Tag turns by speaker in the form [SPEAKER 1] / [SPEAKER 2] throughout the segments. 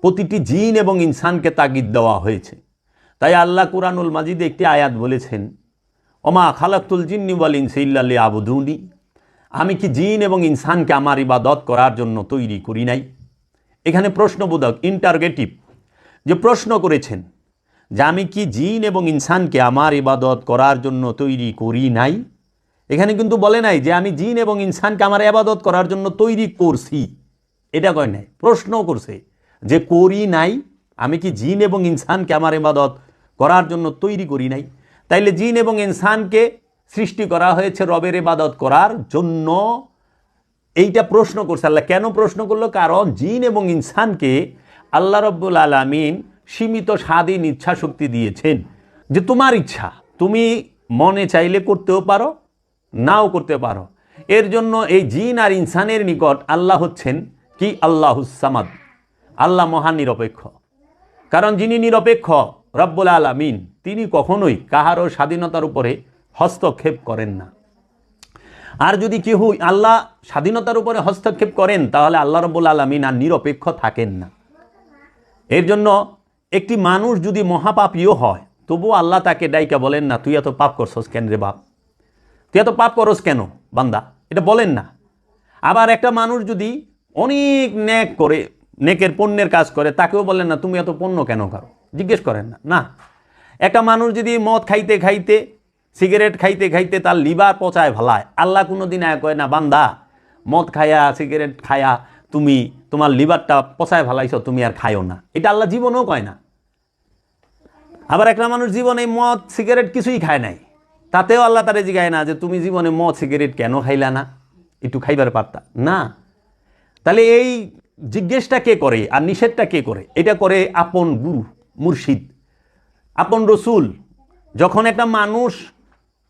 [SPEAKER 1] প্রতিটি জিন এবং ইনসানকে তাগিদ দেওয়া হয়েছে। তাই আল্লাহ কুরআনুল মাজিদে একটি আয়াত বলেছেন, ওমা খালাকতুল জিন্নি ওয়াল ইনসা ইল্লা লিয়াবুদুনি, আমি কি জিন এবং ইনসানকে আমার ইবাদত করার জন্য তৈরি করি নাই। এখানে প্রশ্নবোধক ইন্টারগেটিভ, যে প্রশ্ন করেছেন যে আমি কি জিন এবং ইনসানকে আমার ইবাদত করার জন্য তৈরি করি নাই। এখানে কিন্তু বলে নাই যে আমি জিন এবং ইনসানকে আমার ইবাদত করার জন্য তৈরি করছি, এটা কয় নাই। প্রশ্ন করছে যে করি নাই, আমি কি জিন এবং ইনসানকে আমার ইবাদত করার জন্য তৈরি করি নাই। তাইলে জিন এবং ইনসানকে সৃষ্টি করা হয়েছে রবের ইবাদত করার জন্য, এইটা প্রশ্ন করছে আল্লাহ। কেন প্রশ্ন করলো? কারণ জিন এবং ইনসানকে আল্লাহ রব্বুল আলামিন সীমিত স্বাধীন ইচ্ছা শক্তি দিয়েছেন, যে তোমার ইচ্ছা, তুমি মনে চাইলে করতেও পারো, নাও করতে পারো। এর জন্য এই জিন আর ইনসানের নিকট আল্লাহ হচ্ছেন কি আল্লাহুস সামাদ, আল্লাহ মহান নিরপেক্ষ। কারণ যিনি নিরপেক্ষ রব্বুল আলামিন, তিনি কখনোই কাহারও স্বাধীনতার উপরে হস্তক্ষেপ করেন না। আর যদি কেউ আল্লাহ স্বাধীনতার উপরে হস্তক্ষেপ করেন, তাহলে আল্লাহ রব্বুল আলামিন আর নিরপেক্ষ থাকেন না। এর জন্য একটি মানুষ যদি মহাপাপীও হয়, তবুও আল্লাহ তাকে ডাইকা বলেন না, তুই এত পাপ করছস কেন রে বাপ, তুই এত পাপ করস কেন বান্দা, এটা বলেন না। আবার একটা মানুষ যদি অনেক নেক করে, নেকের পুণ্যের কাজ করে, তাকেও বলেন না তুমি এত পুণ্য কেন করো, জিজ্ঞেস করেন না। না, একটা মানুষ যদি মদ খাইতে খাইতে, সিগারেট খাইতে খাইতে তার লিভার পচায় ভালায়, আল্লাহ কোনো দিন কয় না বান্দা মদ খায়া সিগারেট খায়া তুমি তোমার লিভারটা পচায় ভালাইছ, তুমি আর খাইও না, এটা আল্লাহ জীবনেও কয় না। আবার একটা মানুষ জীবনে মদ সিগারেট কিছুই খায় নাই, তাতেও আল্লাহ তারে জিগায় না যে তুমি জীবনে মদ সিগারেট কেন খাইলা না, একটু খাইবার পারতা না। তাহলে এই জিজ্ঞেসটা কে করে আর নিষেধটা কে করে? এটা করে আপন গুরু মুর্শিদ, আপন রসুল। যখন একটা মানুষ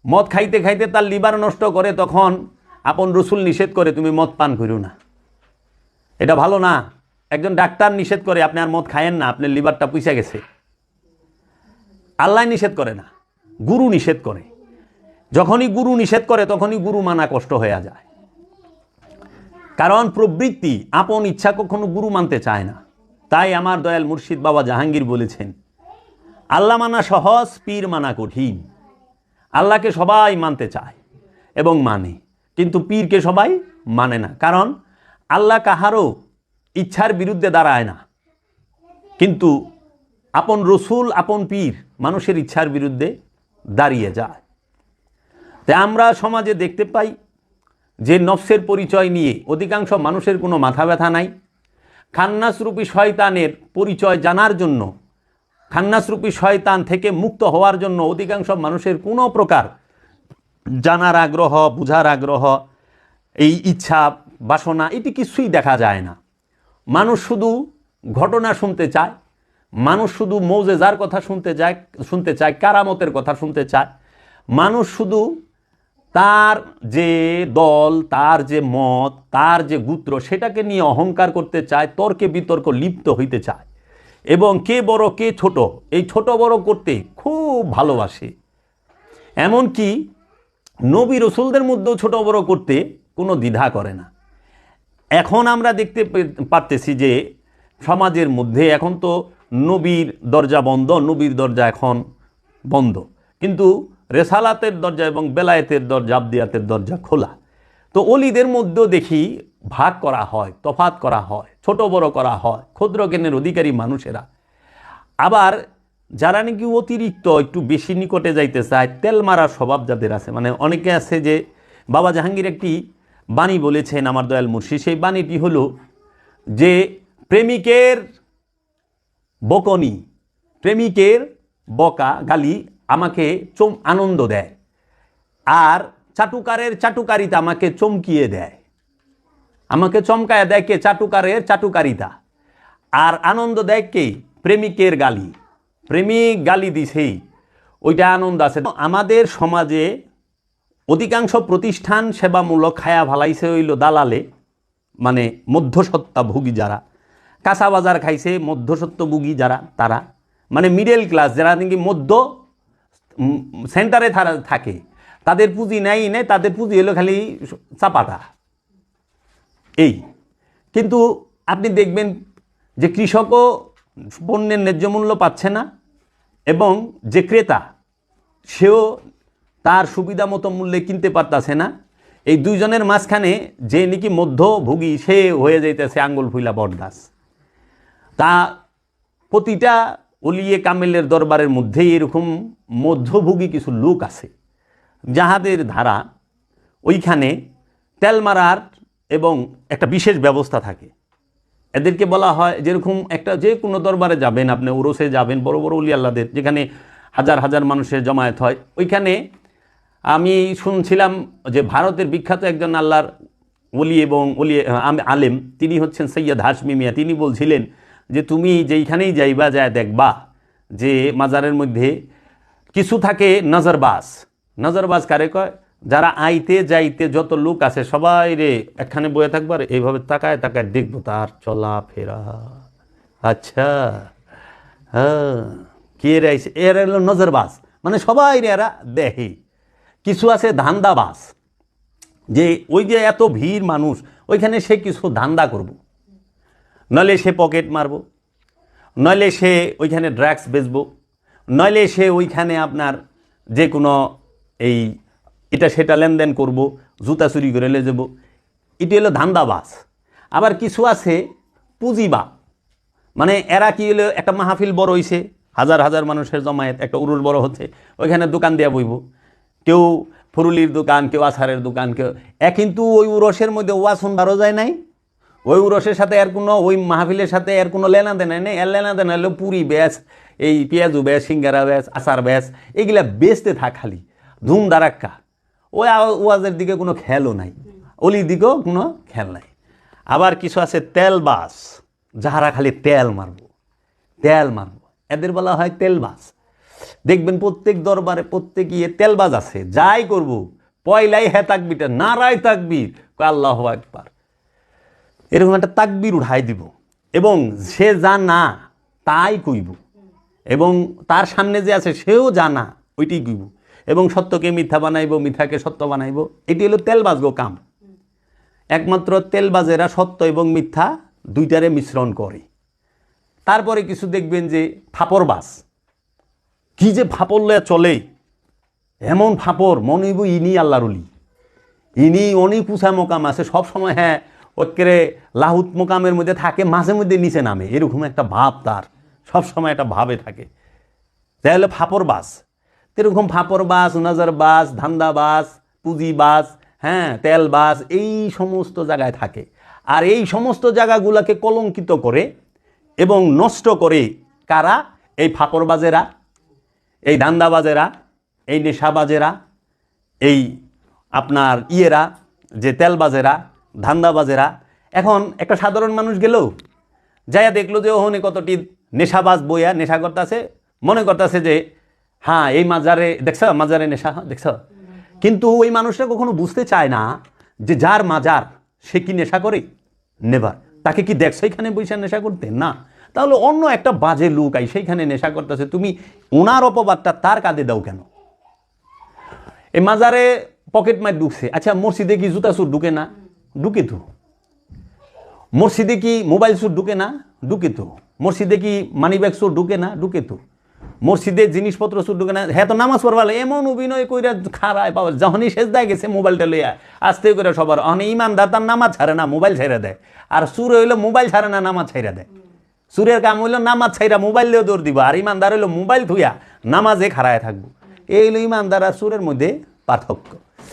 [SPEAKER 1] মদ খাইতে খাইতে তার লিভার নষ্ট করে, তখন আপন রসুল নিষেধ করে তুমি মদ পান করো না, এটা ভালো না। একজন ডাক্তার নিষেধ করে আপনি আর মদ খায়েন না, আপনার লিভারটা পুইসা গেছে। আল্লাহ নিষেধ করে না, গুরু নিষেধ করে। যখনই গুরু নিষেধ করে, তখনই গুরু মানা কষ্ট হয়ে যায়। কারণ প্রবৃত্তি আপন ইচ্ছা কখনো গুরু মানতে চায় না। তাই আমার দয়াল মুর্শিদ বাবা জাহাঙ্গীর বলেছেন, আল্লাহ মানা সহজ, পীর মানা কঠিন। আল্লাহকে সবাই মানতে চায় এবং মানে, কিন্তু পীরকে সবাই মানে না। কারণ আল্লাহ কাহারও ইচ্ছার বিরুদ্ধে দাঁড়ায় না, কিন্তু আপন রসুল, আপন পীর মানুষের ইচ্ছার বিরুদ্ধে দাঁড়িয়ে যায়। তাই আমরা সমাজে দেখতে পাই যে নফসের পরিচয় নিয়ে অধিকাংশ মানুষের কোনো মাথা ব্যথা নাই। খান্নাসরূপী শয়তানের পরিচয় জানার জন্য, খান্নাসরূপী শয়তান থেকে মুক্ত হওয়ার জন্য অধিকাংশ মানুষের কোনো প্রকার জানার আগ্রহ, বুঝার আগ্রহ, এই ইচ্ছা বাসনা, এটি কিছুই দেখা যায় না। মানুষ শুধু ঘটনা শুনতে চায়, মানুষ শুধু মৌজেজার কথা শুনতে চায়, কারামতের কথা শুনতে চায়। মানুষ শুধু তার যে দল, তার যে মত, তার যে গোত্র, সেটাকে নিয়ে অহংকার করতে চায়, তর্কে বিতর্ক লিপ্ত হইতে চায়, এবং কে বড় কে ছোট, এই ছোট বড় করতে খুব ভালোবাসে। এমনকি নবী রসুলদের মধ্যেও ছোট বড় করতে কোনো দ্বিধা করে না। এখন আমরা দেখতে পারতেছি যে সমাজের মধ্যে এখন তো নবীর দরজা বন্ধ, নবীর দরজা এখন বন্ধ, কিন্তু রেসালাতের দরজা এবং বেলায়েতের দরজা, আবদিয়াতের দরজা খোলা। তো অলিদের মধ্যেও দেখি ভাগ করা হয়, তফাত করা হয়, ছোট বড় করা হয় ক্ষুদ্র জ্ঞানের অধিকারী মানুষেরা। আবার যারা নাকি অতিরিক্ত একটু বেশি নিকটে যাইতে চায়, তেল মারা স্বভাব যাদের আছে, মানে অনেকে আছে যে বাবা জাহাঙ্গীর একটি বাণী বলেছেন আমার দয়াল মুর্শিদ, সেই বাণীটি হলো যে প্রেমিকের বকনি, প্রেমিকের বকা গালি আমাকে আনন্দ দেয়, আর চাটুকারের চাটুকারিতা আমাকে চমকিয়ে দেয়। আমাকে চমকায় দেয় কে? চাটুকারের চাটুকারিতা। আর আনন্দ দেয় কে? প্রেমিকের গালি। প্রেমিক গালি দিছেই ওইটা আনন্দ আছে। আমাদের সমাজে অধিকাংশ প্রতিষ্ঠান সেবামূলক খায়া ভালাইছে হইল দালালে, মানে মধ্যসত্ত্বাভোগী যারা, কাঁচা বাজার খাইছে মধ্যসত্ত্বভোগী যারা, তারা মানে মিডল ক্লাস, যারা নাকি মধ্য সেন্টারে থাকে, তাদের পুঁজি নেই, তাদের পুঁজি হলো খালি চাপাটা। এই কিন্তু আপনি দেখবেন যে কৃষকও পণ্যের ন্যায্য মূল্য পাচ্ছে না এবং যে ক্রেতা সেও তার সুবিধা মতো মূল্যে কিনতে পারতাছে না। এই দুইজনের মাঝখানে যে নাকি মধ্যভোগী সে হয়ে যাইতেছে আঙ্গুল ফুইলা বটগাছ। তা প্রতিটা অলিয়ে কামেলের দরবারের মধ্যেই এরকম মধ্যভোগী কিছু লোক আছে যাহাদের ধারা ওইখানে তেল মারার এবং একটা বিশেষ ব্যবস্থা থাকে। এদেরকে বলা হয়, যেরকম একটা যে কোনো দরবারে যাবেন, আপনি উরসে যাবেন, বড় বড় অলি আল্লাহদের যেখানে হাজার হাজার মানুষের জমায়েত হয়, ওইখানে আমি শুনছিলাম যে ভারতের বিখ্যাত একজন আল্লাহর ওলি এবং আলেম, তিনি হচ্ছেন সৈয়দ হাশমি মিয়া। তিনি বলছিলেন যে তুমি যেইখানেই যাইবা যায় দেখবা যে মাজারের মধ্যে কিছু থাকে নজরবাজ। নজরবাজ কারে কয়? যারা আইতে যাইতে যত লোক আছে সবাই রে একখানে বয়ে থাকবার এইভাবে তাকায় তাকায় দেখবো তার চলা ফেরা। আচ্ছা, হ্যাঁ, কে রে আইছে? এরা হলো নজরবাজ, মানে সবাই রে এরা দেখে। কিছু আছে ধান্দাবাজ, যে ওই যে এত ভিড় মানুষ ওইখানে সে কিছু ধান্দা করব, নইলে সে পকেট মারব, নইলে সে ওইখানে ড্রাগস বেচবো, নইলে সে ওইখানে আপনার যে কোনো এই এটা সেটা লেনদেন করব, জুতা চুরি করে লে যাব। এটি হলো ধান্দাবাজ। আবার কিছু আছে পুঁজিবাদ, মানে এরা কি হলো একটা মাহফিল বড় হইছে, হাজার হাজার মানুষের জমায়েত, একটা উরুস বড় হচ্ছে, ওইখানে দোকান দেওয়া বইব, কেউ ফুরুলির দোকান, কেউ আছারের দোকান, কেউ কিন্তু ওই উরসের মধ্যে ওয়া শুনবারও যায় নাই, ওই উরসের সাথে এর কোনো, ওই মাহফিলের সাথে এর কোনো লেনাদেন নেই। এর লেনাদেন হলো পুরি ব্যাস, এই পেঁয়াজু ব্যাস, সিঙ্গারা ব্যাস, আচার ব্যাস, এইগুলা বেচতে থাক খালি ধুম দারাক্কা। ওই ওয়াজের দিকে কোনো খেয়ালও নাই, অলির দিকেও কোনো খেয়াল নাই। আবার কিছু আছে তেলবাস, যাহারা খালি তেল মারব, তেল মারব, এদের বলা হয় তেলবাস। দেখবেন প্রত্যেক দরবারে প্রত্যেক ইয়ে তেলবাজ আছে। যাই করব পয়লাই হ্যাঁ তাকবিরটা নারায় তাকবীর, আল্লাহু আকবার, এরকম একটা তাকবীর উঠাই দিব এবং সে জানা তাই কইব, এবং তার সামনে যে আছে সেও জানা ওইটাই কইব, এবং সত্যকে মিথ্যা বানাইব, মিথ্যাকে সত্য বানাইব। এটি হলো তেলবাজ গো কাম। একমাত্র তেলবাজেরা সত্য এবং মিথ্যা দুইটারে মিশ্রণ করে। তারপরে কিছু দেখবেন যে ফাপড়বাজ, কি যে ফাপড়লে চলে, এমন ফাপড় মনে হইব ইনি আল্লাহর ওলি, ইনি অনেক পুষা মোকাম আছে সব সময়, হ্যাঁ ওকে লাহুত মোকামের মধ্যে থাকে, মাঝে মধ্যে নিচে নামে, এরকম একটা ভাব তার সব সময় একটা ভাবে থাকে। তাই হলো ফাপড়বাজ। এরকম ফাপড়বাজ, নজরবাজ, ধান্দাবাজ, পুঁজিবাজ, হ্যাঁ তেলবাজ, এই সমস্ত জায়গায় থাকে। আর এই সমস্ত জায়গাগুলোকে কলঙ্কিত করে এবং নষ্ট করে কারা? এই ফাপড়বাজেরা, এই ধান্দাবাজেরা, এই নেশাবাজেরা, এই আপনার ইয়েরা, যে তেলবাজেরা, ধান্দাবাজেরা। এখন একটা সাধারণ মানুষ গেল, যাইয়া দেখলো যে ওখানে কতটি নেশাবাজ বইয়া নেশা করতেছে, মনে করতেছে যে হ্যাঁ এই মাজারে দেখছ, মাজারে নেশা দেখছ, কিন্তু ওই মানুষটা কখনো বুঝতে চায় না যে যার মাজার সে কি নেশা করে, নেভার। তাকে কি দেখছো এখানে বৈশা নেশা করতে? না। তাহলে অন্য একটা বাজে লোক আই সেইখানে নেশা করতেছে, তুমি ওনার অপবাদটা তার কাঁধে দাও কেন? এই মাজারে পকেট মার ঢুকছে, আচ্ছা মসজিদে কি জুতা চুর ঢুকে না? ঢুকে তো। মসজিদে কি মোবাইল চুর ঢুকে না? ঢুকে তো। মসজিদে কি মানি ব্যাগ চুর ঢুকে না? ঢুকে তো। মসজিদে জিনিসপত্র চুর ঢুকে না? হ্যাঁ তো নামাজ পড়বালে এমন অভিনয় কইরা খারায় পাওয়া, যখনই সেজদায় গেছে মোবাইলটা লইয়া আস্তে করে সবার অনেক ইমানদার তার নামাজ ছাড়ে না, মোবাইল ছাইরা দেয়। আর সুর হইলো মোবাইল ছাড়ে না, নামাজ ছাইরা দেয়। সুরের কাম হইলো নামাজ ছাইরা মোবাইল লিয়েও দৌড় দিব, আর ইমানদার হইলো মোবাইল থুইয়া নামাজে খাড়ায় থাকবো। এই হইলো ইমানদার আর সুরের মধ্যে পার্থক্য।